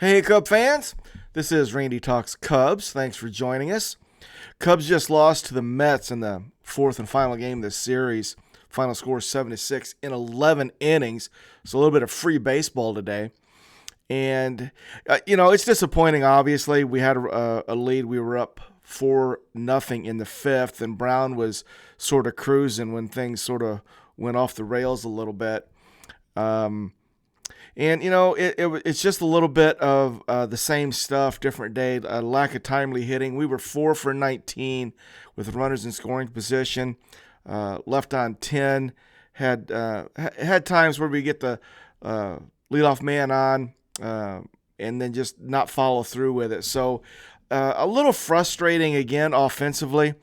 Hey, Cub fans. This is Randy Talks Cubs. Thanks for joining us. Cubs just lost to the Mets in the fourth and final game of this series. Final score 7-6 in 11 innings. So a little bit of free baseball today. And, it's disappointing, obviously. We had a lead. We were up 4-0 in the fifth, and Brown was sort of cruising when things sort of went off the rails a little bit. It's just a little bit of the same stuff, different day, a lack of timely hitting. We were 4 for 19 with runners in scoring position, left on 10. Had times where we get the leadoff man on and then just not follow through with it. So a little frustrating again offensively.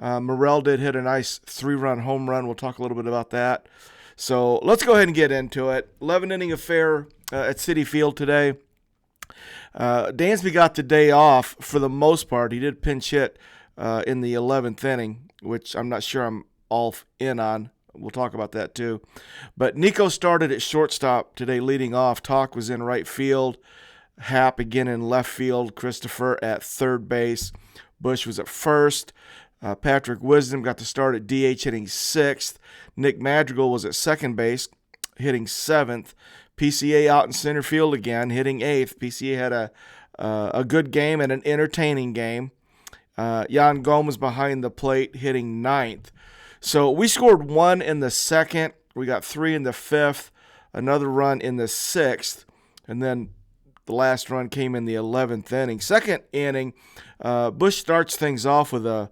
Morel did hit a nice 3-run home run. We'll talk a little bit about that. So let's go ahead and get into it. 11-inning affair at Citi Field today. Dansby got the day off for the most part. He did pinch hit in the 11th inning, which I'm not sure I'm all in on. We'll talk about that too. But Nico started at shortstop today leading off. Talk was in right field. Happ again in left field. Christopher at third base. Bush was at first. Patrick Wisdom got to start at DH hitting 6th. Nick Madrigal was at second base hitting 7th. PCA out in center field again hitting 8th. PCA had a good game and an entertaining game. Yan Gomes behind the plate hitting 9th. So we scored 1 in the second. We got 3 in the fifth. Another run in the 6th. And then the last run came in the 11th inning. Second inning, Bush starts things off with a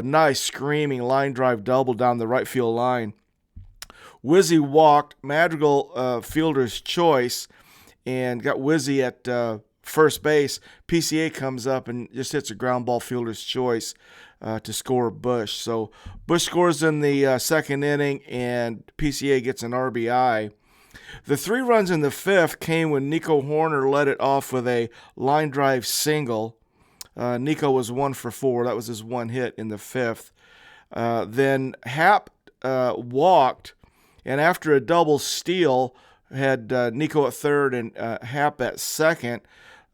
nice screaming line drive double down the right field line. Wizzy walked, Madrigal fielder's choice, and got Wizzy at first base. PCA comes up and just hits a ground ball fielder's choice to score Bush. So Bush scores in the second inning, and PCA gets an RBI. The 3 runs in the fifth came when Nico Horner led it off with a line drive single. Nico was 1 for 4. That was his one hit in the fifth. Then Happ walked, and after a double steal, had Nico at third and Happ at second.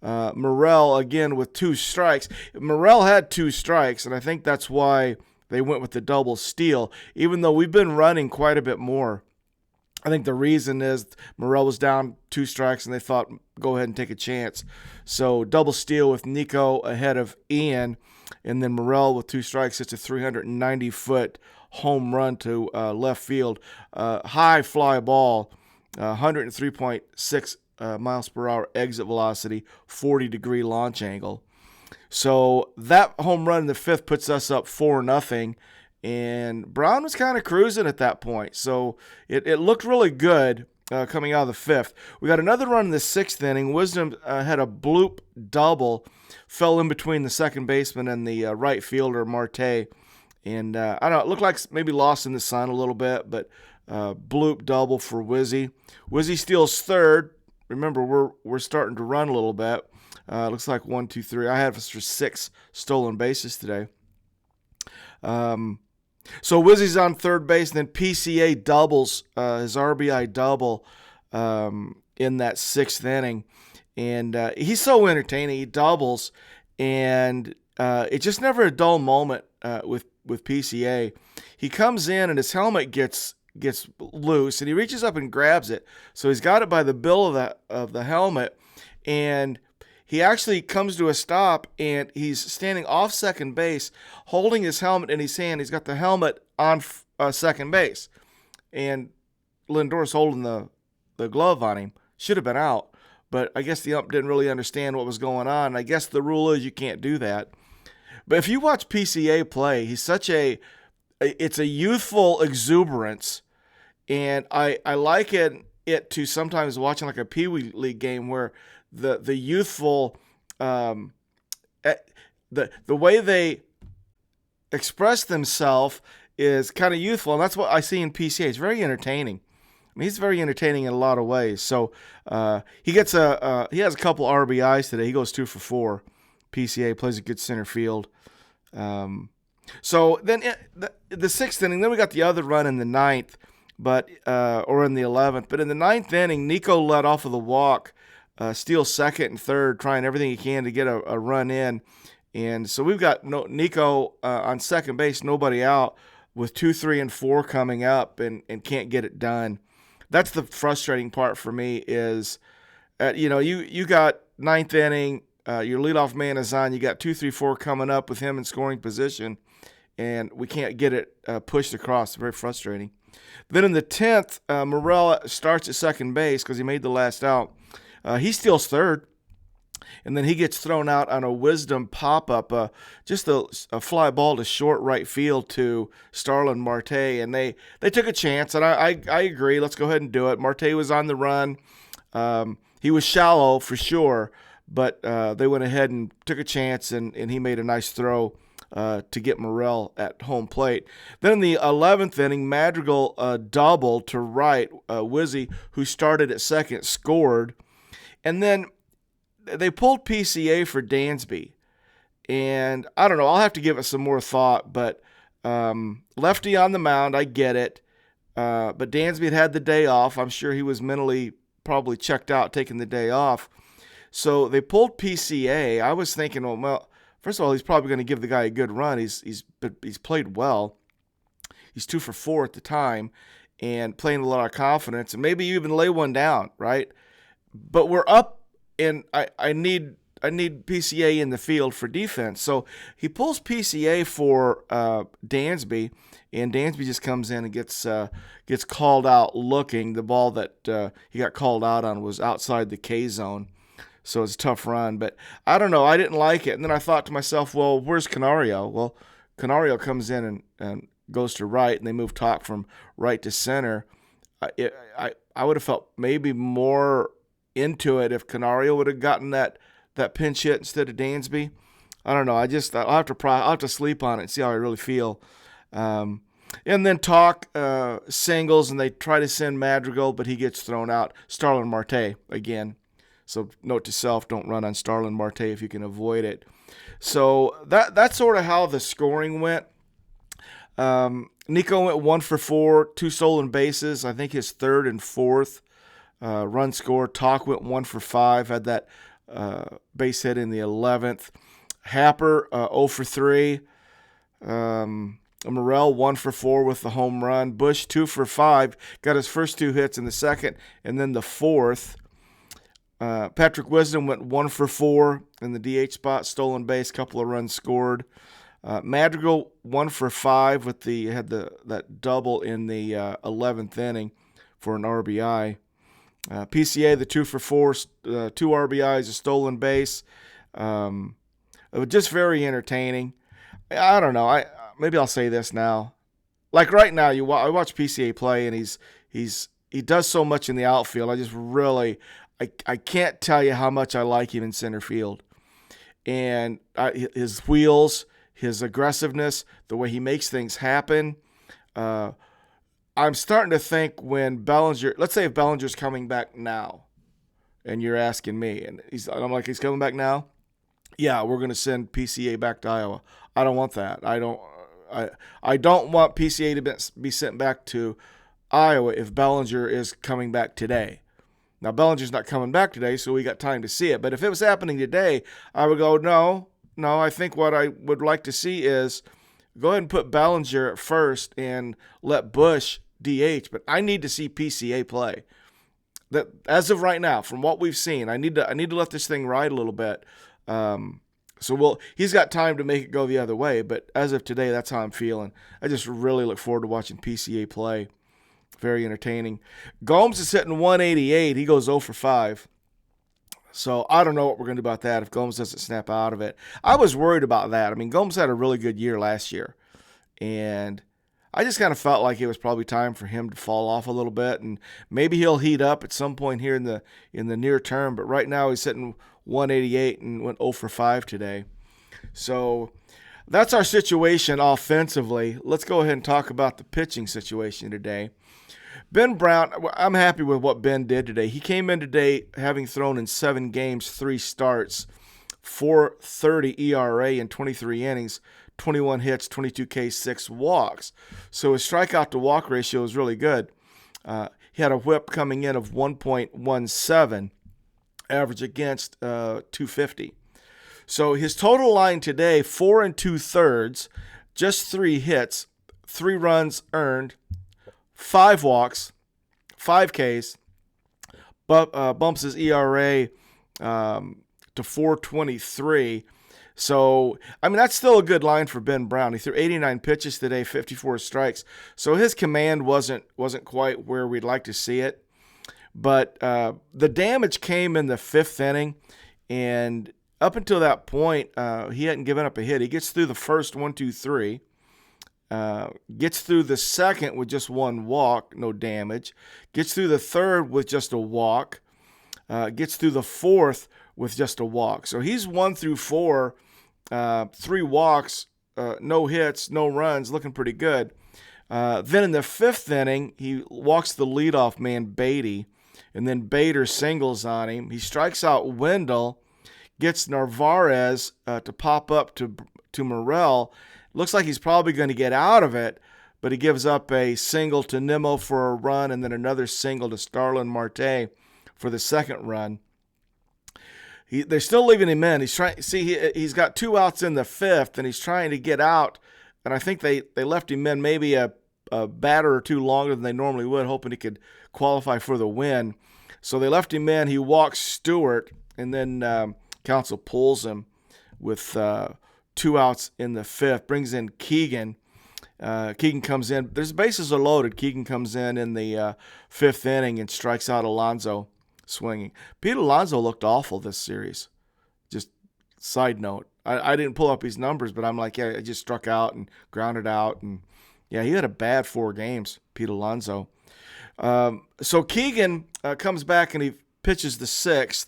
Morel, again, with 2 strikes. Morel had 2 strikes, and I think that's why they went with the double steal, even though we've been running quite a bit more. I think the reason is Morel was down 2 strikes, and they thought, go ahead and take a chance. So double steal with Nico ahead of Ian, and then Morel with 2 strikes hits a 390-foot home run to left field. High fly ball, 103.6 miles per hour exit velocity, 40-degree launch angle. So that home run in the fifth puts us up 4-0. And Brown was kind of cruising at that point. So it looked really good coming out of the fifth. We got another run in the 6th inning. Wisdom had a bloop double, fell in between the second baseman and the right fielder, Marte. And I don't know, it looked like maybe lost in the sun a little bit, but bloop double for Wizzy. Wizzy steals third. Remember, we're starting to run a little bit. Looks like 1, 2, 3. I had us for 6 stolen bases today. So Wizzy's on third base, and then PCA doubles his RBI double in that 6th inning. And he's so entertaining. He doubles, and it's just never a dull moment with PCA. He comes in, and his helmet gets loose, and he reaches up and grabs it. So he's got it by the bill of the helmet, and he actually comes to a stop, and he's standing off second base, holding his helmet in his hand. He's got the helmet on second base, and Lindor's holding the glove on him. Should have been out, but I guess the ump didn't really understand what was going on. I guess the rule is you can't do that. But if you watch PCA play, he's it's a youthful exuberance, and I like it to sometimes watching like a Pee Wee League game where the youthful the way they express themselves is kind of youthful, and that's what I see in PCA. It's very entertaining. I mean, he's very entertaining in a lot of ways. So he has a couple RBIs today. He goes 2 for 4. PCA plays a good center field. So then the 6th inning, then we got the other run in the 9th, or in the 11th. But in the 9th inning, Nico led off of the walk steals second and third, trying everything he can to get a run in. And so we've got Nico on second base, nobody out, with 2, 3, and 4 coming up, and can't get it done. That's the frustrating part for me is, you got ninth inning, your leadoff man is on, you got 2, 3, 4 coming up with him in scoring position, and we can't get it pushed across. It's very frustrating. Then in the 10th, Morel starts at second base because he made the last out. He steals third. And then he gets thrown out on a wisdom pop-up, just a fly ball to short right field to Starlin Marte. And they took a chance, and I agree. Let's go ahead and do it. Marte was on the run. He was shallow for sure, but they went ahead and took a chance, and he made a nice throw to get Morel at home plate. Then in the 11th inning, Madrigal doubled to right. Wizzy, who started at second, scored. And then they pulled PCA for Dansby. And I don't know, I'll have to give it some more thought, but lefty on the mound, I get it. But Dansby had the day off. I'm sure he was mentally probably checked out taking the day off. So they pulled PCA. I was thinking, well, first of all, he's probably going to give the guy a good run. He's played well. He's 2 for 4 at the time and playing with a lot of confidence. And maybe you even lay one down, right? But we're up, and I need PCA in the field for defense. So he pulls PCA for Dansby, and Dansby just comes in and gets called out looking. The ball that he got called out on was outside the K zone, so it's a tough run. But I don't know. I didn't like it. And then I thought to myself, well, where's Canario? Well, Canario comes in and goes to right, and they move Talk from right to center. I would have felt maybe more into it if Canario would have gotten that pinch hit instead of Dansby. I don't know. I'll have to sleep on it and see how I really feel. And then Talk singles, and they try to send Madrigal, but he gets thrown out. Starlin Marte again. So note to self: don't run on Starlin Marte if you can avoid it. So that's sort of how the scoring went. Nico went 1 for 4, 2 stolen bases. I think his third and fourth run score. Talk went 1 for 5, had that base hit in the 11th. Happer 0 for 3. Morel 1 for 4 with the home run. Bush 2 for 5, got his first 2 hits in the second and then the fourth. Patrick Wisdom went 1 for 4 in the DH spot, stolen base, couple of runs scored. Madrigal 1 for 5 had that double in the 11th inning for an RBI. PCA, the 2 for 4, 2 RBIs, a stolen base. It was just very entertaining. I don't know. Maybe I'll say this now. Like right now, I watch PCA play, and he does so much in the outfield. I just really, I can't tell you how much I like him in center field. And his wheels, his aggressiveness, the way he makes things happen. I'm starting to think when Bellinger, let's say if Bellinger's coming back now, and you're asking me, and I'm like, he's coming back now? Yeah, we're going to send PCA back to Iowa. I don't want that. I don't want PCA to be sent back to Iowa if Bellinger is coming back today. Now, Bellinger's not coming back today, so we got time to see it. But if it was happening today, I would go, no, I think what I would like to see is go ahead and put Bellinger at first and let Bush DH. But I need to see PCA play. That as of right now, from what we've seen, I need to let this thing ride a little bit. So he's got time to make it go the other way. But as of today, that's how I'm feeling. I just really look forward to watching PCA play. Very entertaining. Gomes is hitting 188. He goes 0 for 5. So I don't know what we're going to do about that if Gomes doesn't snap out of it. I was worried about that. I mean, Gomes had a really good year last year. And I just kind of felt like it was probably time for him to fall off a little bit. And maybe he'll heat up at some point here in the near term. But right now he's hitting 188 and went 0 for 5 today. So that's our situation offensively. Let's go ahead and talk about the pitching situation today. Ben Brown, I'm happy with what Ben did today. He came in today having thrown in 7 games, 3 starts, 4.30 ERA in 23 innings, 21 hits, 22 Ks, 6 walks. So his strikeout to walk ratio is really good. He had a whip coming in of 1.17. average against 250. So his total line today, 4 2/3, just 3 hits, 3 runs earned, 5 walks, 5 Ks, but bumps his ERA to 4.23. So, I mean, that's still a good line for Ben Brown. He threw 89 pitches today, 54 strikes. So his command wasn't quite where we'd like to see it. But the damage came in the 5th inning, and up until that point, he hadn't given up a hit. He gets through the first 1, 2, 3. Gets through the second with just 1 walk, no damage. Gets through the third with just a walk. Gets through the fourth with just a walk. So he's 1 through 4, 3 walks, no hits, no runs, looking pretty good. Then in the 5th inning, he walks the leadoff man, Beatty, and then Bader singles on him. He strikes out Wendell, gets Narvaez to pop up to Morel. Looks like he's probably going to get out of it, but he gives up a single to Nimmo for a run and then another single to Starlin Marte for the second run. They're still leaving him in. He's got 2 outs in the 5th, and he's trying to get out. And I think they left him in maybe a batter or 2 longer than they normally would, hoping he could qualify for the win. So they left him in. He walks Stewart, and then Counsell pulls him with 2 outs in the 5th. Brings in Keegan. Keegan comes in. There's bases are loaded. Keegan comes in the 5th inning and strikes out Alonso swinging. Pete Alonso looked awful this series. Just side note. I didn't pull up his numbers, but I'm like, yeah, I just struck out and grounded out. And, yeah, he had a bad 4 games, Pete Alonso. So Keegan comes back and he pitches the 6th,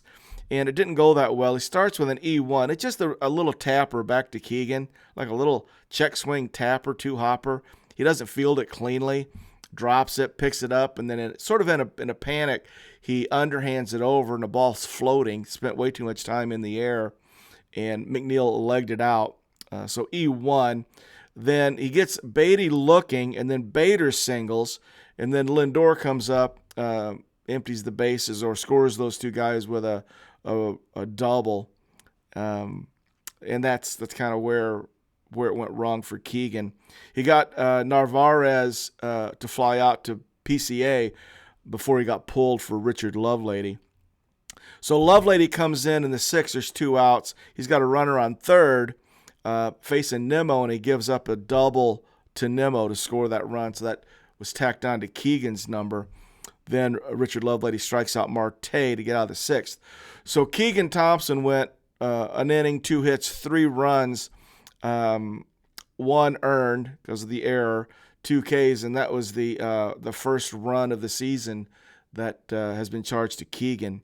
and it didn't go that well. He starts with an E1. It's just a little tapper back to Keegan, like a little check swing tapper, 2-hopper. He doesn't field it cleanly, drops it, picks it up, and then in a panic, he underhands it over, and the ball's floating. Spent way too much time in the air, and McNeil legged it out. So E1. Then he gets Beatty looking, and then Bader singles, and then Lindor comes up, empties the bases or scores those 2 guys with a double, and that's kind of where it went wrong for Keegan. He got Narvaez to fly out to PCA before he got pulled for Richard Lovelady. So Lovelady comes in the 6th. There's 2 outs. He's got a runner on third, facing Nimmo, and he gives up a double to Nimmo to score that run. So that was tacked on to Keegan's number. Then Richard Lovelady strikes out Marte to get out of the 6th. So Keegan Thompson went an inning, 2 hits, 3 runs, 1 earned because of the error, 2 Ks, and that was the first run of the season that has been charged to Keegan.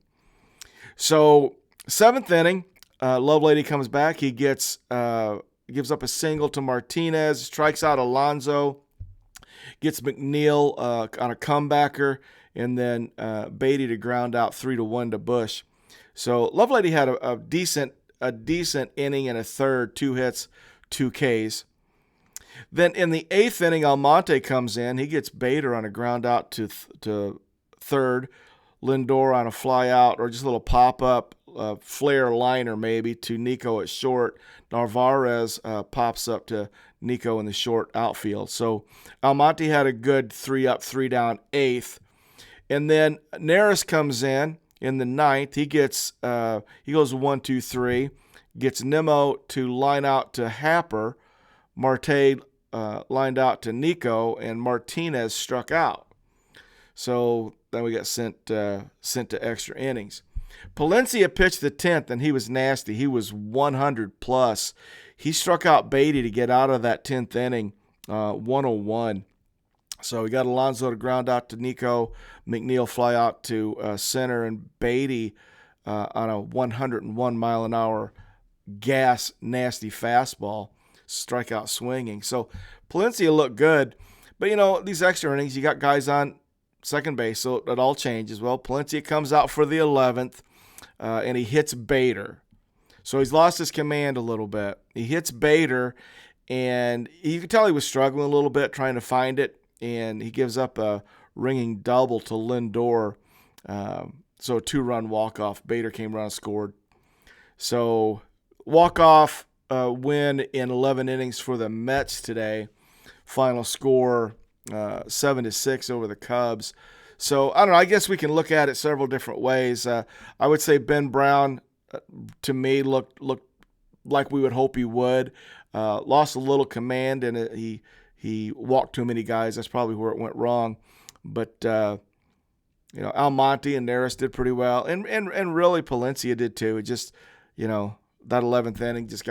So 7th inning, Lovelady comes back. He gives up a single to Martinez, strikes out Alonso, gets McNeil on a comebacker, and then Beatty to ground out 3-1 to Bush. So Lovelady had a decent inning and a third, 2 hits, 2 Ks. Then in the 8th inning, Almonte comes in. He gets Bader on a ground out to third, Lindor on a fly out or just a little pop-up flare liner maybe to Nico at short. Narvaez pops up to Nico in the short outfield. So Almonte had a good 3 up, 3 down 8th. And then Neris comes in the 9th. He goes 1, 2, 3. Gets Nimmo to line out to Happer. Marte lined out to Nico, and Martinez struck out. So then we got sent to extra innings. Palencia pitched the 10th, and he was nasty. He was 100 plus. He struck out Beatty to get out of that 10th inning, 101. So we got Alonso to ground out to Nico, McNeil fly out to center, and Beatty on a 101 mile an hour gas nasty fastball, strikeout swinging. So Palencia looked good, but these extra innings, you got guys on second base, so it all changes. Well, Palencia comes out for the 11th, and he hits Bader. So he's lost his command a little bit. He hits Bader, and you can tell he was struggling a little bit trying to find it, and he gives up a ringing double to Lindor. So a 2-run walk-off. Bader came around and scored. So walk-off win in 11 innings for the Mets today. Final score 7-6 over the Cubs. So I don't know. I guess we can look at it several different ways. I would say Ben Brown, to me, looked like we would hope he would. Lost a little command, and he walked too many guys. That's probably where it went wrong. But Almonte and Neris did pretty well, and really Palencia did too. It just, that 11th inning just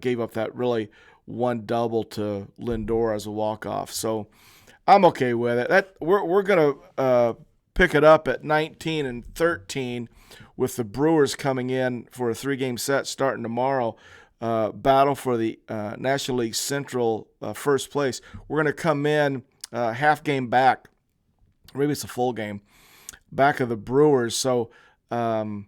gave up that really one double to Lindor as a walk-off. So I'm okay with it. We're gonna pick it up at 19-13 with the Brewers coming in for a 3-game set starting tomorrow. Battle for the National League Central first place. We're gonna come in half game back, maybe it's a full game back of the Brewers. So we'll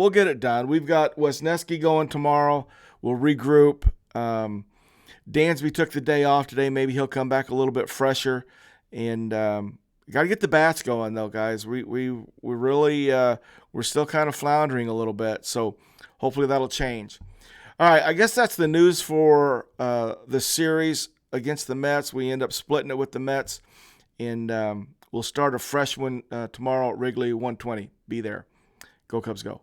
get it done. We've got Wesneski going tomorrow. We'll regroup. Dansby took the day off today. Maybe he'll come back a little bit fresher. And got to get the bats going, though, guys. We really we're still kind of floundering a little bit. So hopefully that'll change. All right, I guess that's the news for the series against the Mets. We end up splitting it with the Mets. And we'll start a fresh one tomorrow at Wrigley, 1:20. Be there. Go Cubs, go.